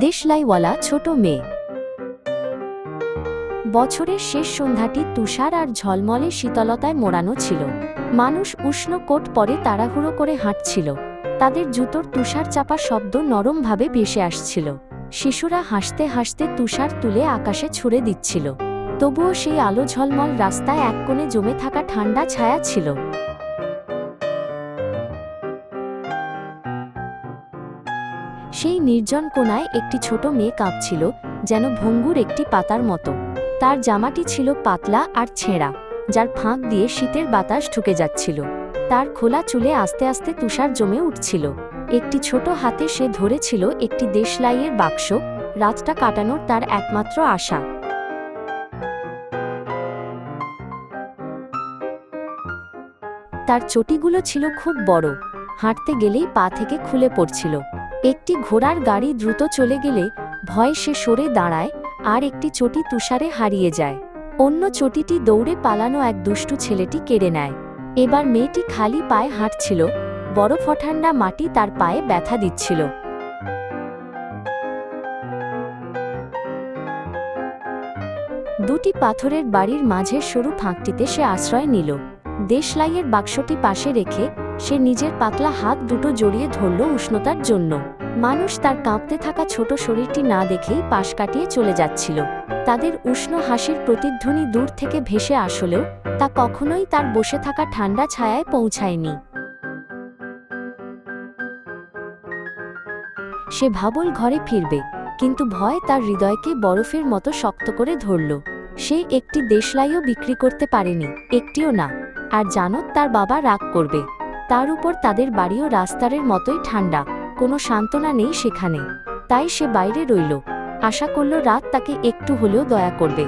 দেশলাইওয়ালা ছোট মেয়ে। বছরের শেষ সন্ধ্যাটি তুষার আর ঝলমলে শীতলতায় মোড়ানো ছিল। মানুষ উষ্ণ কোট পরে তাড়াহুড়ো করে হাঁটছিল। তাদের জুতোর তুষার চাপা শব্দ নরমভাবে ভেসে আসছিল। শিশুরা হাসতে হাসতে তুষার তুলে আকাশে ছুঁড়ে দিচ্ছিল। তবুও সেই আলো ঝলমল রাস্তায় এক কোণে জমে থাকা ঠান্ডা ছায়া ছিল। সেই নির্জন কোণায় একটি ছোট মেয়ে কাঁপছিল, যেন ভঙ্গুর একটি পাতার মতো। তার জামাটি ছিল পাতলা আর ছেঁড়া, যার ফাঁক দিয়ে শীতের বাতাস ঢুকে যাচ্ছিল। তার খোলা চুলে আস্তে আস্তে তুষার জমে উঠছিল। একটি ছোট হাতে সে ধরেছিল একটি দেশলাইয়ের বাক্স, রাতটা কাটানোর তার একমাত্র আশা। তার চটিগুলো ছিল খুব বড়, হাঁটতে গেলেই পা থেকে খুলে পড়ছিল। একটি ঘোড়ার গাড়ি দ্রুত চলে গেলে ভয়ে সে সরে দাঁড়ায়, আর একটি চটি তুষারে হারিয়ে যায়। অন্য চটিটি দৌড়ে পালানো এক দুষ্টু ছেলেটি কেড়ে নেয়। এবার মেয়েটি খালি পায়ে হাঁটছিল, বরফ ঠান্ডা মাটি তার পায়ে ব্যথা দিচ্ছিল। দুটি পাথরের বাড়ির মাঝের সরু ফাঁকটিতে সে আশ্রয় নিল। দেশলাইয়ের বাক্সটি পাশে রেখে সে নিজের পাতলা হাত দুটো জড়িয়ে ধরল উষ্ণতার জন্য। মানুষ তার কাঁপতে থাকা ছোট শরীরটি না দেখেই পাশ কাটিয়ে চলে যাচ্ছিল। তাদের উষ্ণ হাসির প্রতিধ্বনি দূর থেকে ভেসে আসলেও তা কখনোই তার বসে থাকা ঠান্ডা ছায়ায় পৌঁছায়নি। সে ভাবল ঘরে ফিরবে, কিন্তু ভয় তার হৃদয়কে বরফের মতো শক্ত করে ধরল। সে একটি দেশলাইও বিক্রি করতে পারেনি, একটিও না। আর জানো, তার বাবা রাগ করবে। তার উপর তাদের বাড়িও রাস্তার মতোই ঠান্ডা, কোনো সান্ত্বনা নেই সেখানে। তাই সে বাইরে রইল, আশা করল রাত তাকে একটু হলেও দয়া করবে।